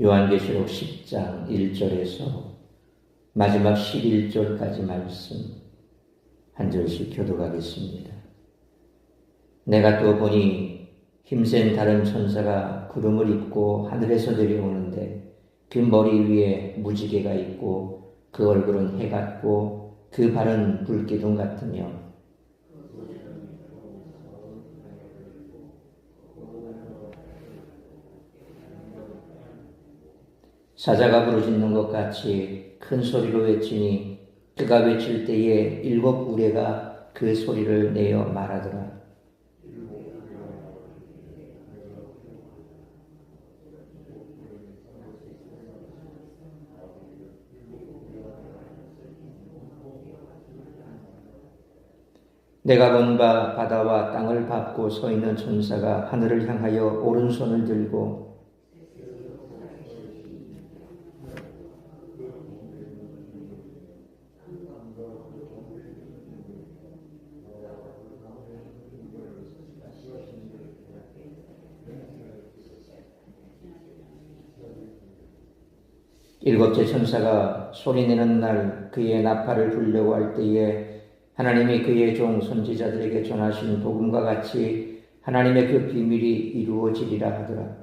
요한계시록 10장 1절에서 마지막 11절까지 말씀 한 절씩 교독하겠습니다. 내가 또 보니 힘센 다른 천사가 구름을 입고 하늘에서 내려오는데 그 머리 위에 무지개가 있고 그 얼굴은 해 같고 그 발은 불기둥 같으며 사자가 부르짖는 것 같이 큰 소리로 외치니 그가 외칠 때에 7 우레가 그 소리를 내어 말하더라. 내가 본 바 바다와 땅을 밟고 서 있는 천사가 하늘을 향하여 오른손을 들고 일곱째 천사가 소리내는 날 그의 나팔을 불려고 할 때에 하나님이 그의 종 선지자들에게 전하신 복음과 같이 하나님의 그 비밀이 이루어지리라 하더라.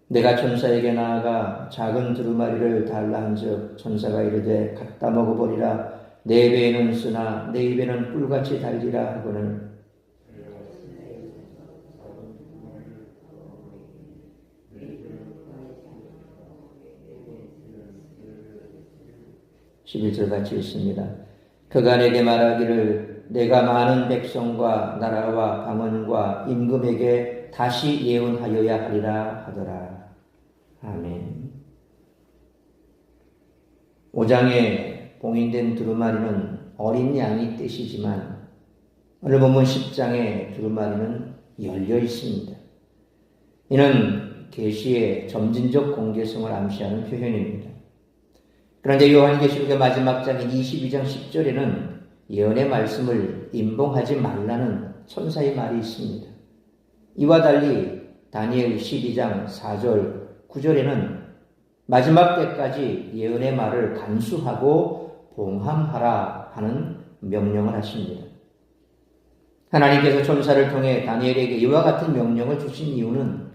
'내가 천사에게 나아가 작은 두루마리를 달라 한즉 천사가 이르되 갖다 먹어버리라. 내 배에는 쓰나 내 입에는 꿀같이 달리라 하거늘 11절 같이 읽습니다. 그가 내게 말하기를 내가 많은 백성과 나라와 방언과 임금에게 다시 예언하여야 하리라 하더라. 아멘. 5장에 봉인된 두루마리는 어린 양이 뜻이지만 오늘 본문 10장의 두루마리는 열려 있습니다. 이는 계시의 점진적 공개성을 암시하는 표현입니다. 그런데 요한계시록의 마지막 장인 22장 10절에는 예언의 말씀을 임봉하지 말라는 천사의 말이 있습니다. 이와 달리 다니엘 12장 4절 9절에는 마지막 때까지 예언의 말을 간수하고 봉함하라 하는 명령을 하십니다. 하나님께서 천사를 통해 다니엘에게 이와 같은 명령을 주신 이유는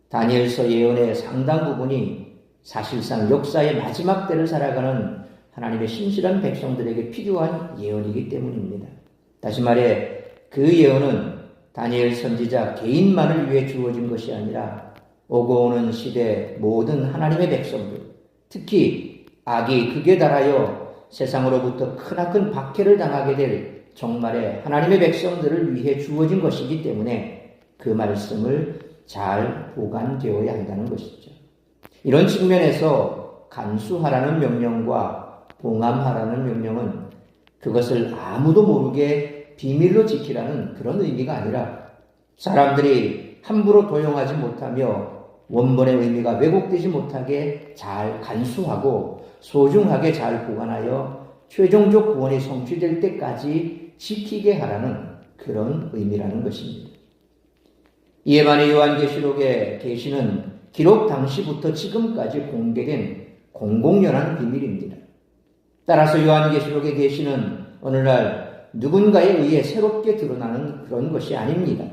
다니엘서 예언의 상당 부분이 사실상 역사의 마지막 때를 살아가는 하나님의 신실한 백성들에게 필요한 예언이기 때문입니다. 다시 말해 그 예언은 다니엘 선지자 개인만을 위해 주어진 것이 아니라 오고 오는 시대 모든 하나님의 백성들, 특히 악이 극에 달하여 세상으로부터 크나큰 박해를 당하게 될 종말의 하나님의 백성들을 위해 주어진 것이기 때문에 그 말씀을 잘 보관되어야 한다는 것이죠. 이런 측면에서 간수하라는 명령과 봉함하라는 명령은 그것을 아무도 모르게 비밀로 지키라는 그런 의미가 아니라 사람들이 함부로 도용하지 못하며 원본의 의미가 왜곡되지 못하게 잘 간수하고 소중하게 잘 보관하여 최종적 구원이 성취될 때까지 지키게 하라는 그런 의미라는 것입니다. 이에 반해 요한계시록의 계시는 기록 당시부터 지금까지 공개된 공공연한 비밀입니다. 따라서 요한계시록의 계시는 오늘날 누군가에 의해 새롭게 드러나는 그런 것이 아닙니다.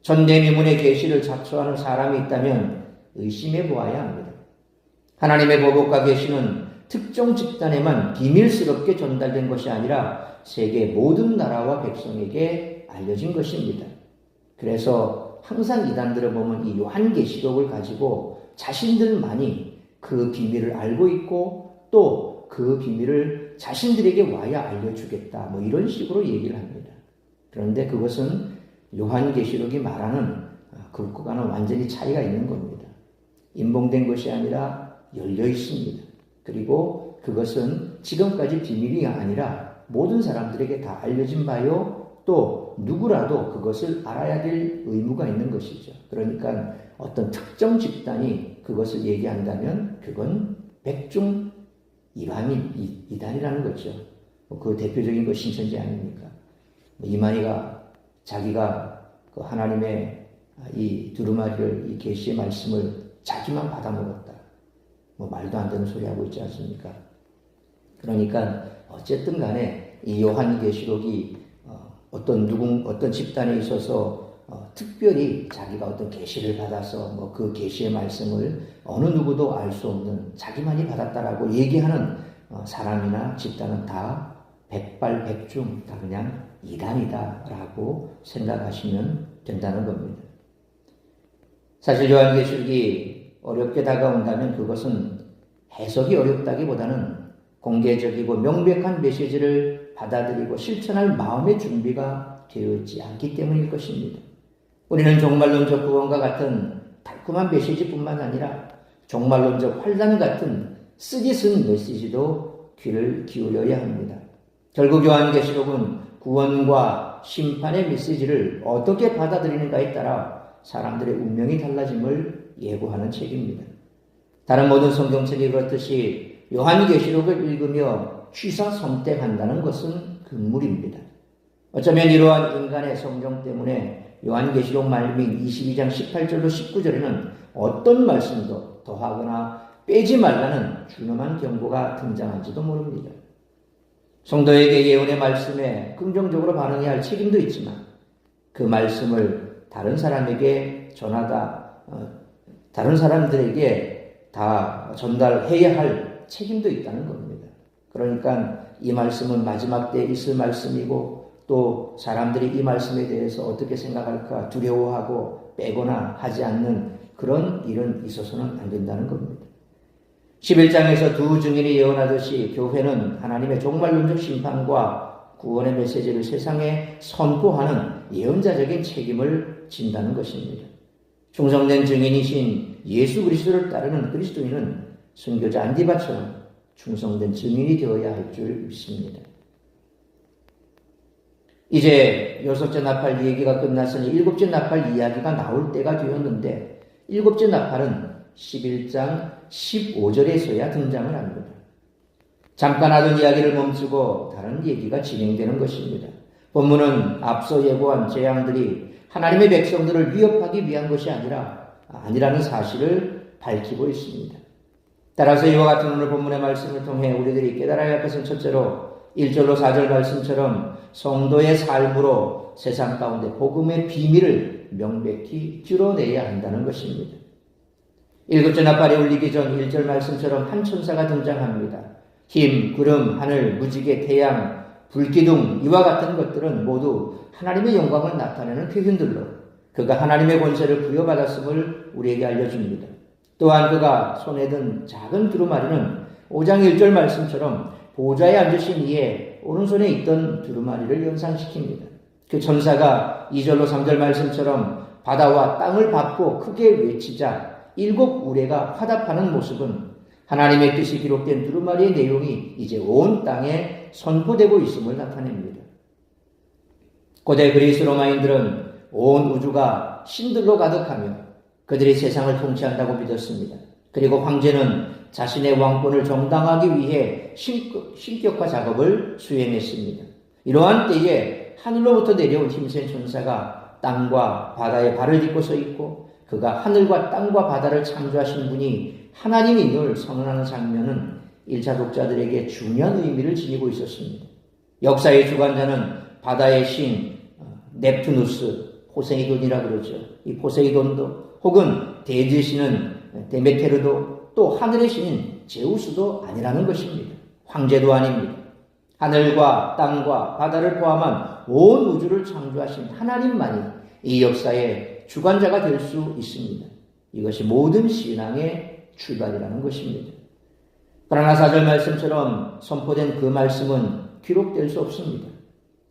전대미문의 계시를 작성하는 사람이 있다면 의심해 보아야 합니다. 하나님의 보복과 계시는 특정 집단에만 비밀스럽게 전달된 것이 아니라 세계 모든 나라와 백성에게 알려진 것입니다. 그래서 항상 이단들을 보면 이 요한계시록을 가지고 자신들만이 그 비밀을 알고 있고 또 그 비밀을 자신들에게 와야 알려주겠다 뭐 이런 식으로 얘기를 합니다. 그런데 그것은 요한계시록이 말하는 그것과는 완전히 차이가 있는 겁니다. 임봉된 것이 아니라 열려 있습니다. 그리고 그것은 지금까지 비밀이 아니라 모든 사람들에게 다 알려진 바요. 또 누구라도 그것을 알아야 될 의무가 있는 것이죠. 그러니까 어떤 특정 집단이 그것을 얘기한다면 그건 백중 이단이라는 거죠. 그 대표적인 거 신천지 아닙니까? 이만희가 자기가 그 하나님의 이 두루마리를, 이 계시의 말씀을 자기만 받아먹었다. 말도 안 되는 소리 하고 있지 않습니까? 그러니까 어쨌든 간에 이 요한계시록이 어떤 집단에 있어서 특별히 자기가 어떤 계시를 받아서 그 계시의 말씀을 어느 누구도 알 수 없는 자기만이 받았다라고 얘기하는 사람이나 집단은 다 백발백중 다 그냥 이단이다라고 생각하시면 된다는 겁니다. 사실 요한계시록이 어렵게 다가온다면 그것은 해석이 어렵다기보다는 공개적이고 명백한 메시지를 받아들이고 실천할 마음의 준비가 되어 있지 않기 때문일 것입니다. 우리는 종말론적 구원과 같은 달콤한 메시지뿐만 아니라 종말론적 환란 같은 쓰기 쓴 메시지도 귀를 기울여야 합니다. 결국 요한계시록은 구원과 심판의 메시지를 어떻게 받아들이는가에 따라 사람들의 운명이 달라짐을 예고하는 책입니다. 다른 모든 성경책이 그렇듯이 요한계시록을 읽으며 취사선택한다는 것은 금물입니다. 어쩌면 이러한 인간의 성정 때문에 요한계시록 말미인 22장 18절로 19절에는 어떤 말씀도 더하거나 빼지 말라는 준엄한 경고가 등장한지도 모릅니다. 성도에게 예언의 말씀에 긍정적으로 반응해야 할 책임도 있지만 그 말씀을 다른 사람에게 다른 사람들에게 다 전달해야 할 책임도 있다는 겁니다. 그러니까 이 말씀은 마지막 때에 있을 말씀이고 또 사람들이 이 말씀에 대해서 어떻게 생각할까 두려워하고 빼거나 하지 않는 그런 일은 있어서는 안 된다는 겁니다. 11장에서 두 증인이 예언하듯이 교회는 하나님의 종말론적 심판과 구원의 메시지를 세상에 선포하는 예언자적인 책임을 진다는 것입니다. 충성된 증인이신 예수 그리스도를 따르는 그리스도인은 순교자 안디바처럼 충성된 증인이 되어야 할 줄 믿습니다. 이제 여섯째 나팔 얘기가 끝났으니 일곱째 나팔 이야기가 나올 때가 되었는데 일곱째 나팔은 11장 15절에서야 등장을 합니다. 잠깐 하던 이야기를 멈추고 다른 얘기가 진행되는 것입니다. 본문은 앞서 예고한 재앙들이 하나님의 백성들을 위협하기 위한 것이 아니라는 사실을 밝히고 있습니다. 따라서 이와 같은 오늘 본문의 말씀을 통해 우리들이 깨달아야 할 것은 첫째로 1절로 4절 말씀처럼 성도의 삶으로 세상 가운데 복음의 비밀을 명백히 드러내야 한다는 것입니다. 일곱째 나팔이 울리기 전 1절 말씀처럼 한 천사가 등장합니다. 힘, 구름, 하늘, 무지개, 태양, 불기둥 이와 같은 것들은 모두 하나님의 영광을 나타내는 표현들로 그가 하나님의 권세를 부여받았음을 우리에게 알려줍니다. 또한 그가 손에 든 작은 두루마리는 5장 1절 말씀처럼 보좌에 앉으신 이의 오른손에 있던 두루마리를 연상시킵니다. 그 천사가 2절로 3절 말씀처럼 바다와 땅을 밟고 크게 외치자 7 우레가 화답하는 모습은 하나님의 뜻이 기록된 두루마리의 내용이 이제 온 땅에 선포되고 있음을 나타냅니다. 고대 그리스 로마인들은 온 우주가 신들로 가득하며 그들이 세상을 통치한다고 믿었습니다. 그리고 황제는 자신의 왕권을 정당하기 위해 신격화 작업을 수행했습니다. 이러한 때에 하늘로부터 내려온 힘센 천사가 땅과 바다에 발을 딛고 서 있고 그가 하늘과 땅과 바다를 창조하신 분이 하나님임을 선언하는 장면은 1차 독자들에게 중요한 의미를 지니고 있었습니다. 역사의 주관자는 바다의 신 넵투누스, 포세이돈이라 그러죠. 이 포세이돈도 혹은 대지의 신은 데메테르도 또 하늘의 신인 제우스도 아니라는 것입니다. 황제도 아닙니다. 하늘과 땅과 바다를 포함한 온 우주를 창조하신 하나님만이 이 역사의 주관자가 될 수 있습니다. 이것이 모든 신앙의 출발이라는 것입니다. 그러나 4절 말씀처럼 선포된 그 말씀은 기록될 수 없습니다.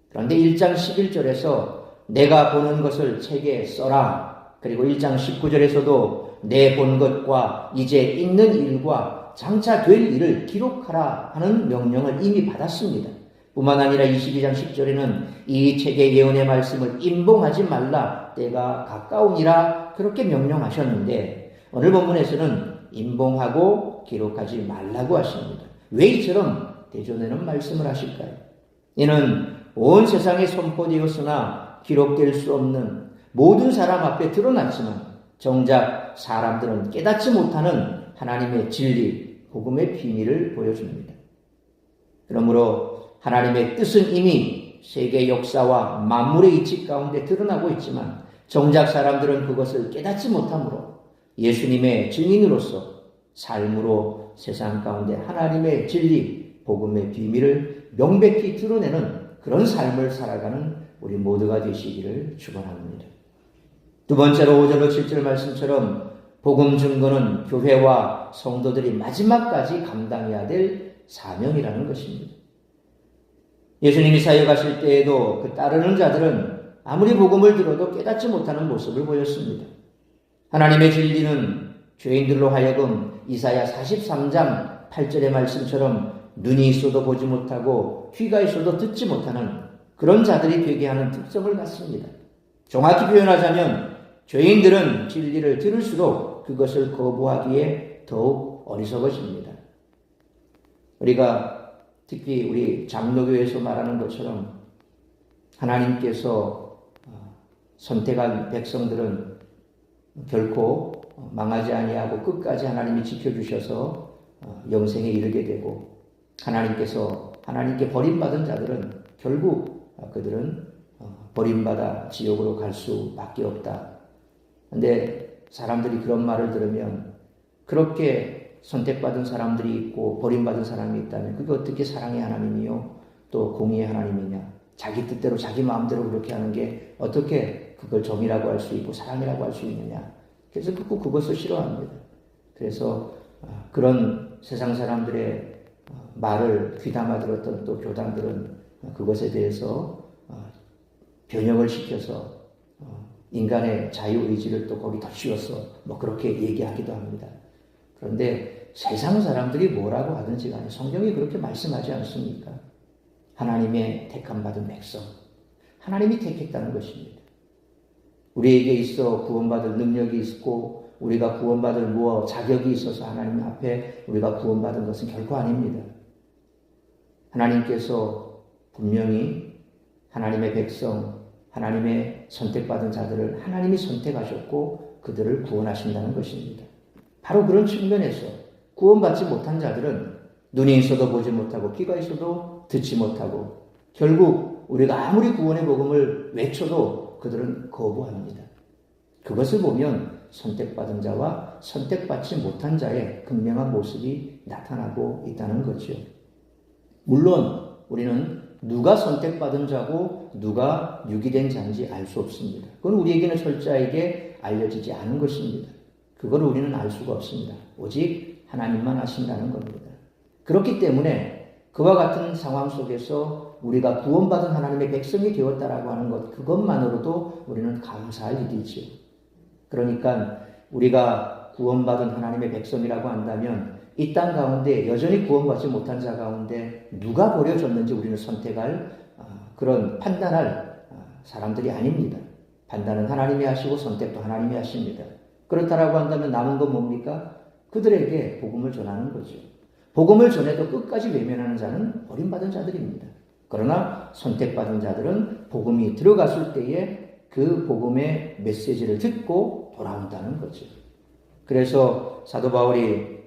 그런데 1장 11절에서 내가 보는 것을 책에 써라. 그리고 1장 19절에서도 내 본 것과 이제 있는 일과 장차 될 일을 기록하라 하는 명령을 이미 받았습니다. 뿐만 아니라 22장 10절에는 이 책의 예언의 말씀을 임봉하지 말라 때가 가까우니라 그렇게 명령하셨는데 오늘 본문에서는 임봉하고 기록하지 말라고 하십니다. 왜 이처럼 대조되는 말씀을 하실까요? 이는 온 세상에 선포되었으나 기록될 수 없는 모든 사람 앞에 드러났지만 정작 사람들은 깨닫지 못하는 하나님의 진리, 복음의 비밀을 보여줍니다. 그러므로 하나님의 뜻은 이미 세계 역사와 만물의 이치 가운데 드러나고 있지만 정작 사람들은 그것을 깨닫지 못하므로 예수님의 증인으로서 삶으로 세상 가운데 하나님의 진리, 복음의 비밀을 명백히 드러내는 그런 삶을 살아가는 우리 모두가 되시기를 축원합니다. 두 번째로 5절로 7절 말씀처럼 복음 증거는 교회와 성도들이 마지막까지 감당해야 될 사명이라는 것입니다. 예수님이 사역하실 때에도 그 따르는 자들은 아무리 복음을 들어도 깨닫지 못하는 모습을 보였습니다. 하나님의 진리는 죄인들로 하여금 이사야 43장 8절의 말씀처럼 눈이 있어도 보지 못하고 귀가 있어도 듣지 못하는 그런 자들이 되게 하는 특성을 갖습니다. 정확히 표현하자면 죄인들은 진리를 들을수록 그것을 거부하기에 더욱 어리석어집니다. 우리가 특히 우리 장로교에서 말하는 것처럼 하나님께서 선택한 백성들은 결코 망하지 아니하고 끝까지 하나님이 지켜주셔서 영생에 이르게 되고 하나님께 버림받은 자들은 결국 그들은 버림받아 지옥으로 갈 수밖에 없다. 근데 사람들이 그런 말을 들으면 그렇게 선택받은 사람들이 있고 버림받은 사람이 있다면 그게 어떻게 사랑의 하나님이요 또 공의의 하나님이냐, 자기 뜻대로 자기 마음대로 그렇게 하는 게 어떻게 그걸 정의라고 할 수 있고 사랑이라고 할 수 있느냐. 그래서 그것을 싫어합니다. 그래서 그런 세상 사람들의 말을 귀담아 들었던 또 교단들은 그것에 대해서 변형을 시켜서 인간의 자유의지를 또 거기 더 씌워서 그렇게 얘기하기도 합니다. 그런데 세상 사람들이 뭐라고 하든지 간에 성경이 그렇게 말씀하지 않습니까? 하나님의 택함받은 백성, 하나님이 택했다는 것입니다. 우리에게 있어 구원받을 능력이 있고 우리가 구원받을 자격이 있어서 하나님 앞에 우리가 구원받은 것은 결코 아닙니다. 하나님께서 분명히 하나님의 백성, 하나님의 선택받은 자들을 하나님이 선택하셨고 그들을 구원하신다는 것입니다. 바로 그런 측면에서 구원받지 못한 자들은 눈이 있어도 보지 못하고 귀가 있어도 듣지 못하고 결국 우리가 아무리 구원의 복음을 외쳐도 그들은 거부합니다. 그것을 보면 선택받은 자와 선택받지 못한 자의 극명한 모습이 나타나고 있다는 거죠. 물론 우리는 누가 선택받은 자고 누가 유기된 자인지 알 수 없습니다. 그건 우리에게는 철저하게 알려지지 않은 것입니다. 그걸 우리는 알 수가 없습니다. 오직 하나님만 아신다는 겁니다. 그렇기 때문에 그와 같은 상황 속에서 우리가 구원받은 하나님의 백성이 되었다라고 하는 것, 그것만으로도 우리는 감사할 일이지요. 그러니까 우리가 구원받은 하나님의 백성이라고 한다면 이 땅 가운데 여전히 구원받지 못한 자 가운데 누가 버려졌는지 우리는 선택할 그런 판단할 사람들이 아닙니다. 판단은 하나님이 하시고 선택도 하나님이 하십니다. 그렇다라고 한다면 남은 건 뭡니까? 그들에게 복음을 전하는 거죠. 복음을 전해도 끝까지 외면하는 자는 버림받은 자들입니다. 그러나 선택받은 자들은 복음이 들어갔을 때에 그 복음의 메시지를 듣고 돌아온다는 거죠. 그래서 사도 바울이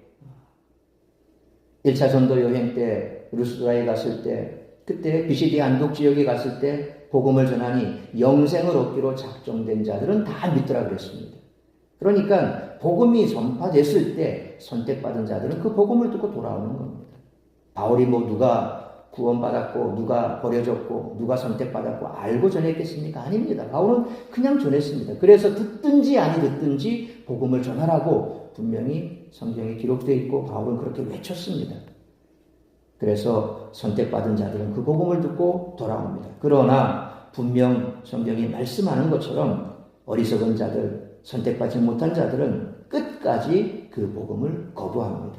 1차 전도 여행 때 루스드라에 갔을 때 그때 비시디 안독 지역에 갔을 때 복음을 전하니 영생을 얻기로 작정된 자들은 다 믿더라 그랬습니다. 그러니까 복음이 전파됐을 때 선택받은 자들은 그 복음을 듣고 돌아오는 겁니다. 바울이 누가 구원받았고 누가 버려졌고 누가 선택받았고 알고 전했겠습니까? 아닙니다. 바울은 그냥 전했습니다. 그래서 듣든지 아니 듣든지 복음을 전하라고 분명히 성경에 기록되어 있고 바울은 그렇게 외쳤습니다. 그래서 선택받은 자들은 그 복음을 듣고 돌아옵니다. 그러나 분명 성경이 말씀하는 것처럼 어리석은 자들, 선택받지 못한 자들은 끝까지 그 복음을 거부합니다.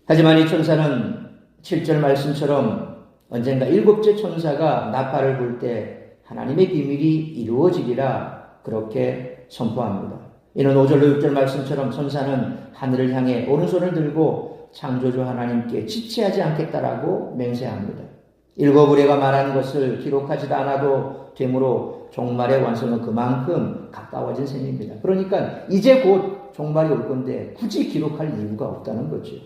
하지만 이 천사는 7절 말씀처럼 언젠가 7째 천사가 나팔을 불 때 하나님의 비밀이 이루어지리라 그렇게 선포합니다. 이는 5절로 6절 말씀처럼 천사는 하늘을 향해 오른손을 들고 창조주 하나님께 지체하지 않겠다라고 맹세합니다. 7 의뢰가 말한 것을 기록하지도 않아도 되므로 종말의 완성은 그만큼 가까워진 셈입니다. 그러니까 이제 곧 종말이 올 건데 굳이 기록할 이유가 없다는 거죠.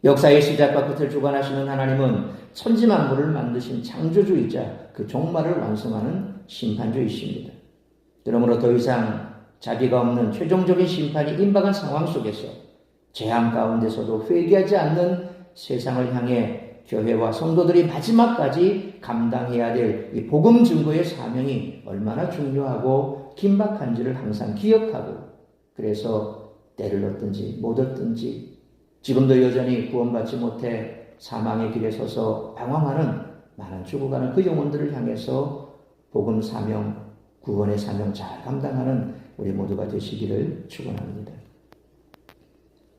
역사의 시작과 끝을 주관하시는 하나님은 천지만물을 만드신 창조주이자 그 종말을 완성하는 심판주이십니다. 그러므로 더 이상 자비가 없는 최종적인 심판이 임박한 상황 속에서 재앙 가운데서도 회개하지 않는 세상을 향해 교회와 성도들이 마지막까지 감당해야 될 이 복음 증거의 사명이 얼마나 중요하고 긴박한지를 항상 기억하고, 그래서 때를 얻든지 못 얻든지 지금도 여전히 구원받지 못해 사망의 길에 서서 방황하는 많은 죽어가는 그 영혼들을 향해서 복음 사명, 구원의 사명 잘 감당하는 우리 모두가 되시기를 축원합니다.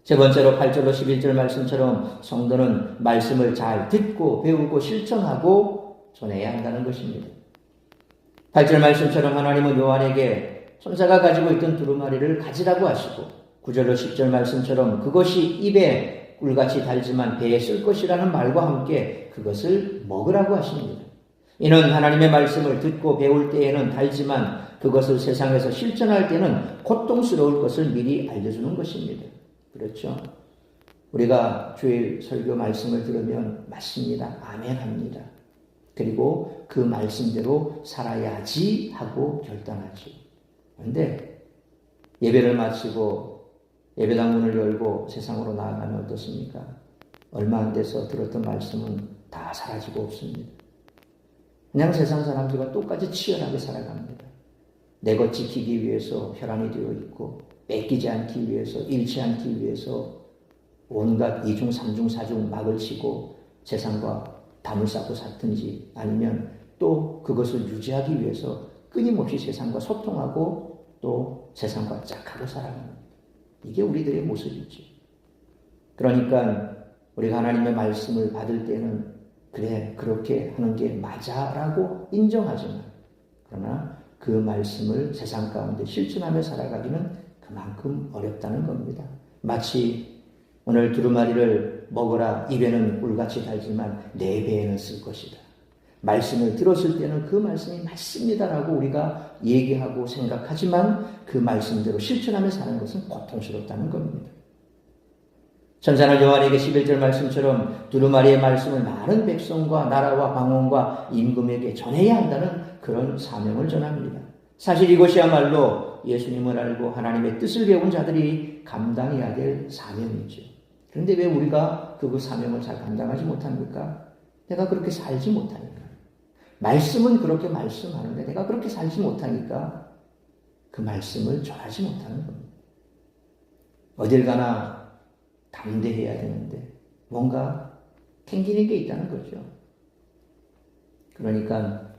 세 번째로 8절로 11절 말씀처럼 성도는 말씀을 잘 듣고 배우고 실천하고 전해야 한다는 것입니다. 8절 말씀처럼 하나님은 요한에게 천사가 가지고 있던 두루마리를 가지라고 하시고, 9절로 10절 말씀처럼 그것이 입에 꿀같이 달지만 배에 쓸 것이라는 말과 함께 그것을 먹으라고 하십니다. 이는 하나님의 말씀을 듣고 배울 때에는 달지만 그것을 세상에서 실천할 때는 고통스러울 것을 미리 알려주는 것입니다. 그렇죠? 우리가 주의 설교 말씀을 들으면 맞습니다. 아멘 합니다. 그리고 그 말씀대로 살아야지 하고 결단하죠. 그런데 예배를 마치고 예배당 문을 열고 세상으로 나아가면 어떻습니까? 얼마 안 돼서 들었던 말씀은 다 사라지고 없습니다. 그냥 세상 사람들과 똑같이 치열하게 살아갑니다. 내 것 지키기 위해서 혈안이 되어 있고, 뺏기지 않기 위해서, 잃지 않기 위해서 온갖 2중, 3중, 4중 막을 치고 세상과 담을 쌓고 살든지, 아니면 또 그것을 유지하기 위해서 끊임없이 세상과 소통하고 또 세상과 짝하고 살아갑니다. 이게 우리들의 모습이죠. 그러니까 우리가 하나님의 말씀을 받을 때는 그래, 그렇게 하는 게 맞아라고 인정하지만, 그러나 그 말씀을 세상 가운데 실천하며 살아가기는 그만큼 어렵다는 겁니다. 마치 오늘 두루마리를 먹어라, 입에는 꿀같이 달지만 내 배에는 쓸 것이다. 말씀을 들었을 때는 그 말씀이 맞습니다라고 우리가 얘기하고 생각하지만 그 말씀대로 실천하며 사는 것은 고통스럽다는 겁니다. 천사는 요한에게 11절 말씀처럼 두루마리의 말씀을 많은 백성과 나라와 방언과 임금에게 전해야 한다는 그런 사명을 전합니다. 사실 이것이야말로 예수님을 알고 하나님의 뜻을 배운 자들이 감당해야 될 사명이죠. 그런데 왜 우리가 그 사명을 잘 감당하지 못합니까? 내가 그렇게 살지 못하니까. 말씀은 그렇게 말씀하는데 내가 그렇게 살지 못하니까 그 말씀을 전하지 못하는 겁니다. 어딜 가나 담대해야 되는데 뭔가 캥기는 게 있다는 거죠. 그러니까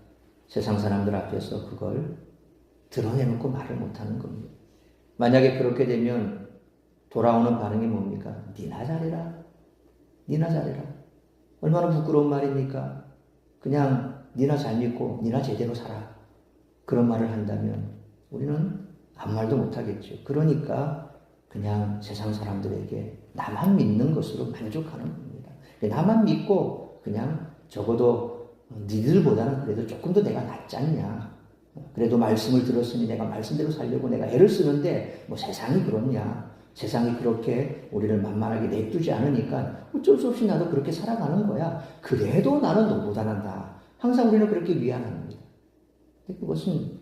세상 사람들 앞에서 그걸 드러내놓고 말을 못하는 겁니다. 만약에 그렇게 되면 돌아오는 반응이 뭡니까? 니나 잘해라. 니나 잘해라. 얼마나 부끄러운 말입니까? 그냥 니나 잘 믿고 니나 제대로 살아. 그런 말을 한다면 우리는 아무 말도 못하겠죠. 그러니까 그냥 세상 사람들에게 나만 믿는 것으로 만족하는 겁니다. 나만 믿고 그냥 적어도 니들보다는 그래도 조금 더 내가 낫지 않냐. 그래도 말씀을 들었으니 내가 말씀대로 살려고 내가 애를 쓰는데 뭐 세상이 그렇냐. 세상이 그렇게 우리를 만만하게 내두지 않으니까 어쩔 수 없이 나도 그렇게 살아가는 거야. 그래도 나는 너보다 난다. 항상 우리는 그렇게 위안합니다. 근데 그것은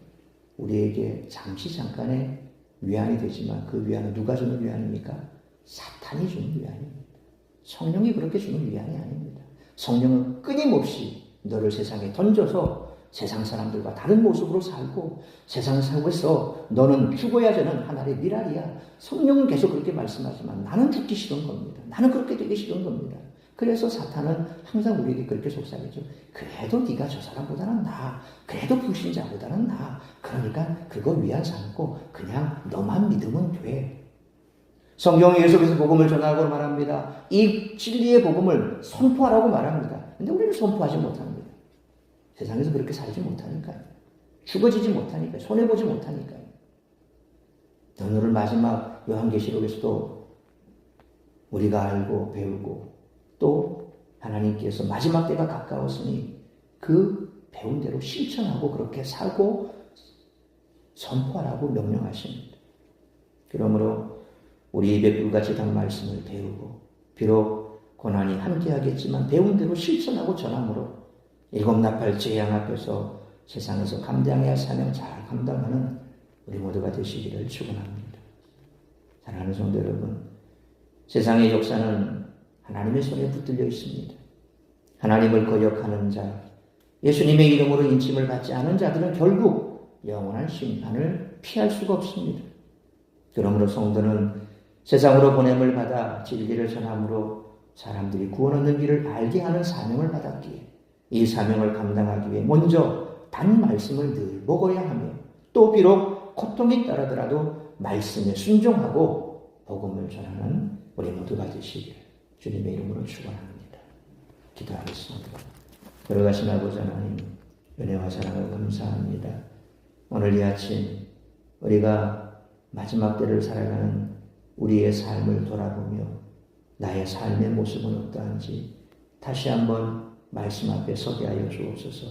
우리에게 잠시 잠깐의 위안이 되지만 그 위안은 누가 주는 위안입니까? 사탄이 주는 위안입니다. 성령이 그렇게 주는 위안이 아닙니다. 성령은 끊임없이 너를 세상에 던져서 세상 사람들과 다른 모습으로 살고 세상 속에서 너는 죽어야 되는 하나의 미랄이야. 성령은 계속 그렇게 말씀하지만 나는 죽기 싫은 겁니다. 나는 그렇게 되기 싫은 겁니다. 그래서 사탄은 항상 우리에게 그렇게 속삭이죠. 그래도 네가 저 사람보다는 나아. 그래도 불신자보다는 나아. 그러니까 그거 위안 삼고 그냥 너만 믿으면 돼. 성경이 계속해서 복음을 전하고 말합니다. 이 진리의 복음을 선포하라고 말합니다. 근데 우리는 선포하지 못합니다. 세상에서 그렇게 살지 못하니까요. 죽어지지 못하니까요. 손해보지 못하니까요. 오늘 마지막 요한계시록에서도 우리가 알고 배우고 또 하나님께서 마지막 때가 가까웠으니 그 배운 대로 실천하고 그렇게 살고 선포하라고 명령하십니다. 그러므로 우리 입에 불같이 단 말씀을 배우고 비록 고난이 함께하겠지만 배운 대로 실천하고 전함으로 일곱 나팔 재앙 앞에서 세상에서 감당해야 할 사명 잘 감당하는 우리 모두가 되시기를 축원합니다. 사랑하는 성도 여러분, 세상의 역사는 하나님의 손에 붙들려 있습니다. 하나님을 거역하는 자, 예수님의 이름으로 인침을 받지 않은 자들은 결국 영원한 심판을 피할 수가 없습니다. 그러므로 성도는 세상으로 보냄을 받아 진리를 전함으로 사람들이 구원 얻는 길을 알게 하는 사명을 받았기에 이 사명을 감당하기 위해 먼저 단 말씀을 늘 먹어야 하며 또 비록 고통이 따르더라도 말씀에 순종하고 복음을 전하는 우리 모두가 되시길 주님의 이름으로 축원합니다. 기도하겠습니다. 걸어가신 아버지 하나님, 은혜와 사랑을 감사합니다. 오늘 이 아침 우리가 마지막 때를 살아가는 우리의 삶을 돌아보며 나의 삶의 모습은 어떠한지 다시 한번 말씀 앞에 서게 하여 주옵소서.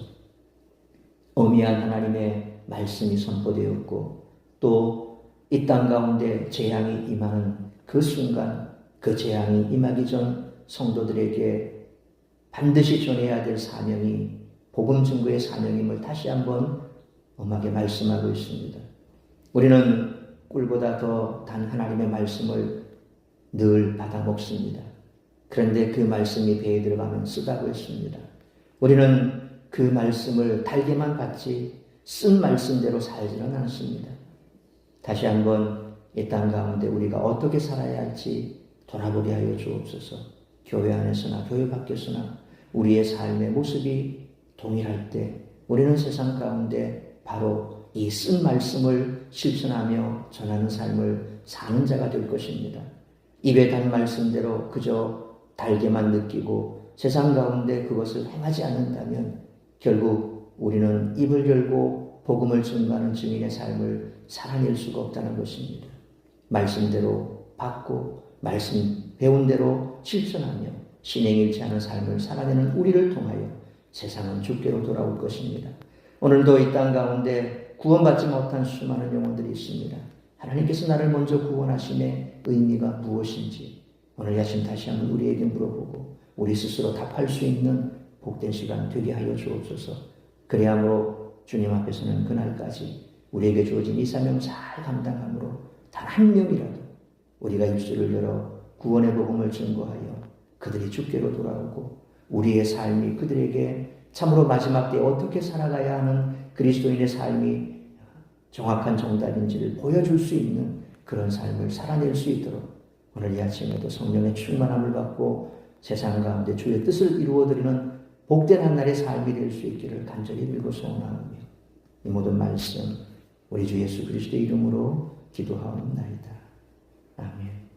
어미한 하나님의 말씀이 선포되었고 또 이 땅 가운데 재앙이 임하는 그 순간 그 재앙이 임하기 전 성도들에게 반드시 전해야 될 사명이 복음 증거의 사명임을 다시 한번 엄하게 말씀하고 있습니다. 우리는 꿀보다 더 단 하나님의 말씀을 늘 받아 먹습니다. 그런데 그 말씀이 배에 들어가면 쓰다고 했습니다. 우리는 그 말씀을 달게만 받지 쓴 말씀대로 살지는 않습니다. 다시 한번 이 땅 가운데 우리가 어떻게 살아야 할지 돌아보게 하여 주옵소서. 교회 안에서나 교회 밖에서나 우리의 삶의 모습이 동일할 때 우리는 세상 가운데 바로 이 쓴 말씀을 실천하며 전하는 삶을 사는 자가 될 것입니다. 입에 단 말씀대로 그저 달게만 느끼고 세상 가운데 그것을 행하지 않는다면 결국 우리는 입을 열고 복음을 증거하는 증인의 삶을 살아낼 수가 없다는 것입니다. 말씀대로 받고 말씀 배운 대로 실천하며 신행일치 하는 삶을 살아내는 우리를 통하여 세상은 주께로 돌아올 것입니다. 오늘도 이 땅 가운데 구원받지 못한 수많은 영혼들이 있습니다. 하나님께서 나를 먼저 구원하심의 의미가 무엇인지 오늘 아침 다시 한번 우리에게 물어보고 우리 스스로 답할 수 있는 복된 시간 되게 하여 주옵소서. 그래야므로 주님 앞에서는 그날까지 우리에게 주어진 이 사명 잘 감당함으로 단 한 명이라도 우리가 입술을 열어 구원의 복음을 증거하여 그들이 주께로 돌아오고 우리의 삶이 그들에게 참으로 마지막 때에 어떻게 살아가야 하는 그리스도인의 삶이 정확한 정답인지를 보여줄 수 있는 그런 삶을 살아낼 수 있도록 오늘 이 아침에도 성령의 충만함을 받고 세상 가운데 주의 뜻을 이루어드리는 복된 한날의 삶이 될 수 있기를 간절히 빌고 소원하오며 이 모든 말씀 우리 주 예수 그리스도의 이름으로 기도하옵나이다. 아멘.